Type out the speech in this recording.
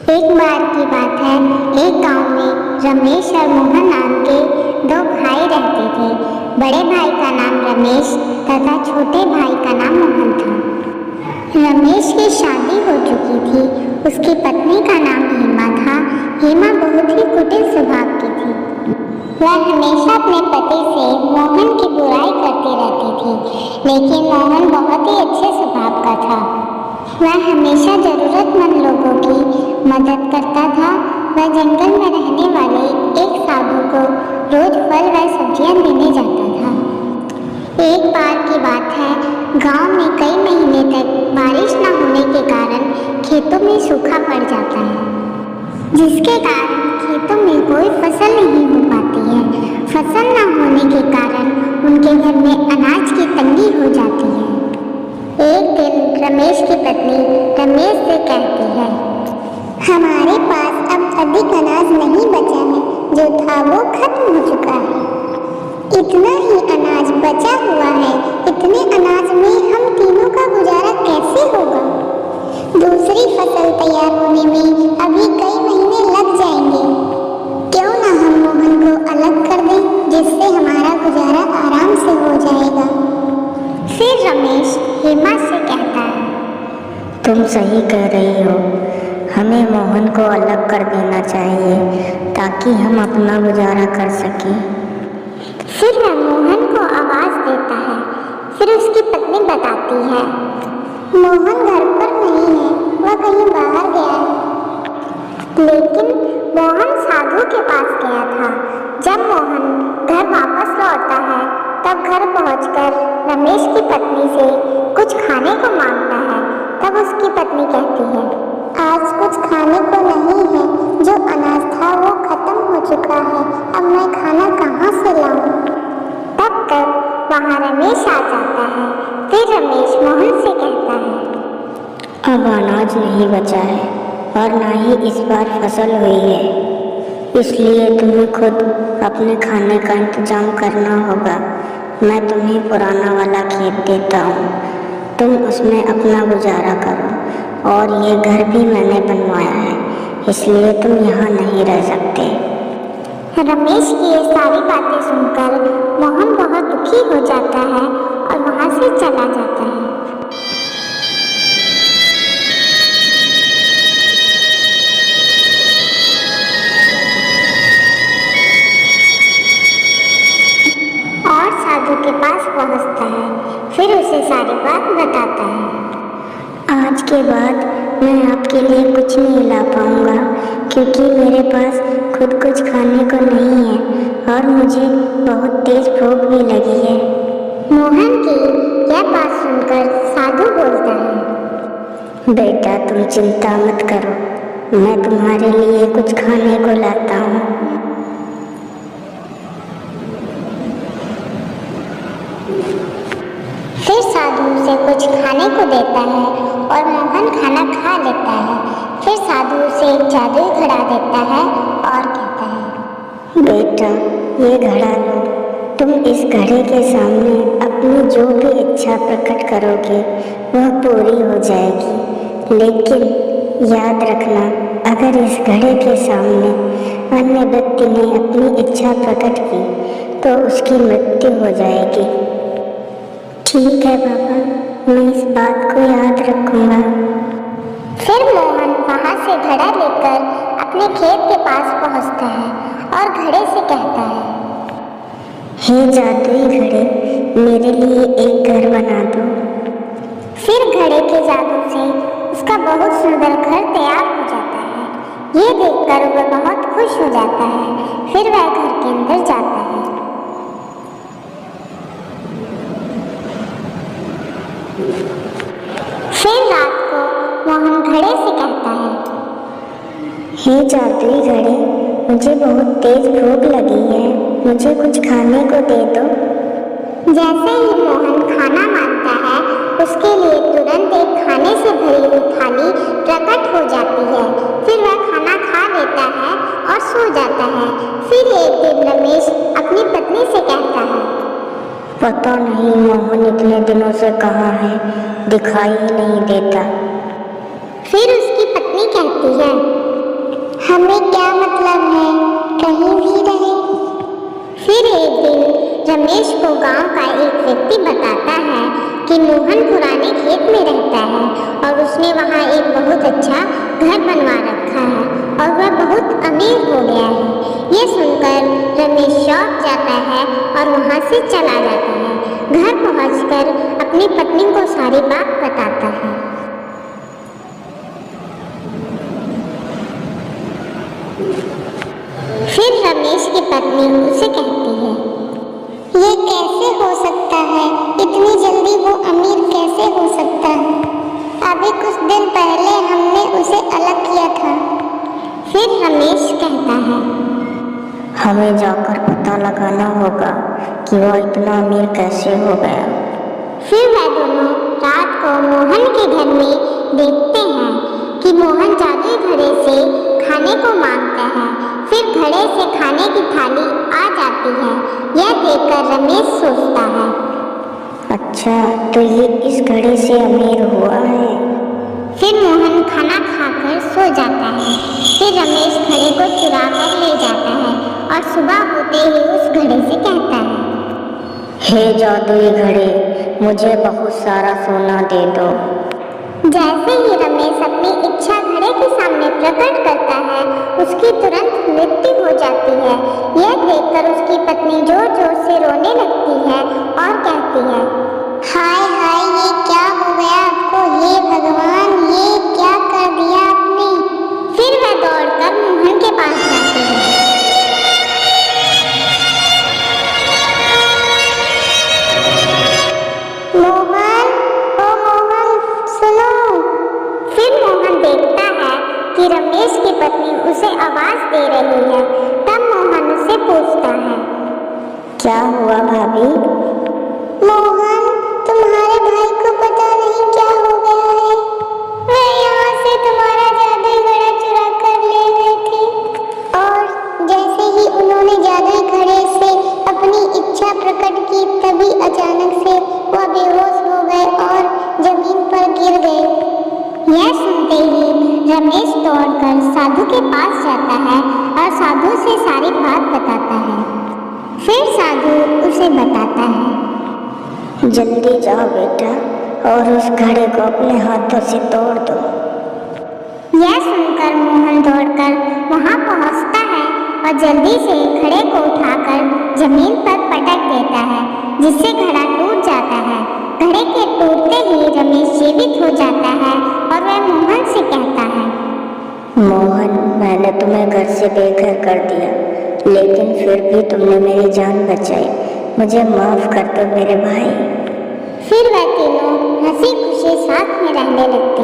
एक बार की बात है, एक गांव में रमेश और मोहन नाम के दो भाई रहते थे। बड़े भाई का नाम रमेश तथा छोटे भाई का नाम मोहन था। रमेश की शादी हो चुकी थी। उसकी पत्नी का नाम हेमा था। हेमा बहुत ही कुटिल स्वभाव की थी। वह हमेशा अपने पति से मोहन की बुराई करती रहती थी, लेकिन मोहन बहुत ही अच्छे स्वभाव का था। वह हमेशा जरूरतमंद लोगों की मदद करता था। वह जंगल में रहने वाले एक साधु को रोज फल व सब्जियां देने जाता था। एक बार की बात है, गांव में कई महीने तक बारिश न होने के कारण खेतों में सूखा पड़ जाता है, जिसके कारण खेतों में कोई फसल नहीं हो पाती है। फसल न होने के कारण उनके घर में अनाज की तंगी हो जाती है। एक दिन रमेश की पत्नी रमेश से कहती है, हमारे पास अब अधिक अनाज नहीं बचा है, जो था वो खत्म हो चुका है। इतना ही अनाज बचा हुआ है, इतने अनाज में हम तीनों का गुजारा कैसे होगा? दूसरी फसल तैयार होने में अभी कई महीने लग जाएंगे। क्यों ना हम मोहन को अलग कर दें, जिससे हमारा गुजारा आराम से हो जाएगा। फिर रमेश हेमा से कहता है, तुम सही कह रही हो, हमें मोहन को अलग कर देना चाहिए ताकि हम अपना गुजारा कर सकें। फिर वह मोहन को आवाज देता है। फिर उसकी पत्नी बताती है, मोहन घर पर नहीं है, वह कहीं बाहर गया है। लेकिन मोहन साधु के पास गया था। जब मोहन घर वापस लौटता है, तब घर पहुंचकर रमेश की पत्नी से कुछ खाने को मांगता है। तब उसकी पत्नी कहती है, आज कुछ खाने को नहीं है, जो अनाज था वो खत्म हो चुका है, अब मैं खाना कहाँ से लाऊं? तब तक वहाँ रमेश आ जाता है। फिर रमेश मोहन से कहता है, अब अनाज नहीं बचा है और ना ही इस बार फसल हुई है, इसलिए तुम्हें खुद अपने खाने का इंतजाम करना होगा। मैं तुम्हें पुराना वाला खेत देता हूँ, तुम उसमें अपना गुजारा करो, और ये घर भी मैंने बनवाया है, इसलिए तुम यहाँ नहीं रह सकते। रमेश की ये सारी बातें सुनकर मोहन बहुत दुखी हो जाता है और वहाँ से चला जाता है। और साधु के पास पहुँचता है। फिर उसे सारी बात बताता है। आज के बाद मैं आपके लिए कुछ नहीं ला पाऊंगा, क्योंकि मेरे पास खुद कुछ खाने को नहीं है और मुझे बहुत तेज भूख भी लगी है। मोहन की यह बात सुनकर साधु बोलता है, बेटा तुम चिंता मत करो, मैं तुम्हारे लिए कुछ खाने को लाता हूँ। फिर साधु उसे कुछ खाने को देता है और मोहन खाना खा लेता है। फिर साधु उसे एक जादुई घड़ा देता है और कहता है, बेटा ये घड़ा लो, तुम इस घड़े के सामने अपनी जो भी इच्छा प्रकट करोगे वह पूरी हो जाएगी। लेकिन याद रखना, अगर इस घड़े के सामने अन्य व्यक्ति ने अपनी इच्छा प्रकट की तो उसकी मृत्यु हो जाएगी। ठीक है पापा, मैं इस बात को याद रखूंगा। फिर मोहन वहाँ से घड़ा लेकर अपने खेत के पास पहुँचता है और घड़े से कहता है, हे जादुई घड़े, मेरे लिए एक घर बना दो। फिर घड़े के जादू से उसका बहुत सुंदर घर तैयार हो जाता है। ये देखकर वह बहुत खुश हो जाता है। फिर वह घर के अंदर जाता है। फिर रात को मोहन घड़े से कहता है, हे जादुई घड़े, मुझे बहुत तेज भूख लगी है, मुझे कुछ खाने को दे दो। जैसे ही मोहन खाना मांगता है, उसके लिए तुरंत एक खाने से भरी हुई थाली प्रकट हो जाती है। फिर वह खाना खा लेता है और सो जाता है। फिर एक दिन रमेश अपनी पत्नी से कहता है, पता नहीं मोहन इतने दिनों से कहाँ है, दिखाई ही नहीं देता। फिर उसकी पत्नी कहती है, हमें क्या मतलब है, कहीं भी रहे। फिर एक दिन रमेश को गांव का एक व्यक्ति बताता है कि मोहन पुराने खेत में रहता है और उसने वहां एक बहुत अच्छा घर बनवा रखा है और वह बहुत अमीर हो गया है। ये सुनकर रमेश चौंक जाता है और वहां से चला जाता है। घर पहुंचकर अपनी पत्नी को सारी बात बताता है। फिर रमेश की पत्नी उसे कहती है, ये कैसे हो सकता है, इतनी जल्दी वो अमीर कैसे हो सकता है? अभी कुछ दिन पहले हमने उसे अलग किया था। फिर रमेश कहता है, हमें जाकर पता लगाना होगा कि वो इतना अमीर कैसे हो गया। फिर वह दोनों रात को मोहन के घर में देखते हैं कि मोहन जादुई घड़े से खाने को मांगता है। फिर घड़े से खाने की थाली आ जाती है। यह देखकर रमेश सोचता है, अच्छा, तो ये इस घड़े से अमीर हुआ है। फिर मोहन खाना खाकर सो जाता है। फिर रमेश घड़े को चुरा कर ले जाता है और सुबह होते ही उस घड़े से कहता है, हे जादुई घड़े, मुझे बहुत सारा सोना दे दो। जैसे ही रमेश अपनी इच्छा घड़े के सामने प्रकट करता है, उसकी तुरंत मृत्यु हो जाती है। यह देखकर उसकी पत्नी जोर जोर से रोने लगती है और कहती है, हाय हाय, ये क्या हो गया आपको? हे भगवान, ये क्या कर दिया आपने? फिर वह दौड़कर मोहन के पास जाती है। मोहन, ओ मोहन, सुनो। फिर मोहन देखता है कि रमेश की पत्नी उसे आवाज दे रही है। तब मोहन उसे पूछता है, क्या हुआ भाभी? मोहन, तुम्हारे भाई को पता नहीं क्या हो गया है। वे यहाँ से तुम्हारा जादुई घड़ा चुरा कर ले गए थे और जैसे ही उन्होंने जादुई घड़े से अपनी इच्छा प्रकट की, तभी अचानक से वह बेहोश हो गए और जमीन पर गिर गए। यह सुनते ही रमेश दौड़कर साधु के पास जाता है और साधु से सारी बात बताता है। फिर साधु उसे बताता है, जल्दी जाओ बेटा और उस घड़े को अपने हाथों से तोड़ दो। यह सुनकर मोहन दौड़कर वहां पहुंचता है और जल्दी से घड़े को उठाकर जमीन पर पटक देता है, जिससे घड़ा टूट जाता है। घड़े के टूटते ही रमेश जीवित हो जाता है और वह मोहन से कहता है, मोहन, मैंने तुम्हें घर से बेघर कर दिया, लेकिन फिर भी तुमने मेरी जान बचाई। मुझे माफ कर दो मेरे भाई। फिर वह तीनों हंसी खुशी साथ में रहने लगते।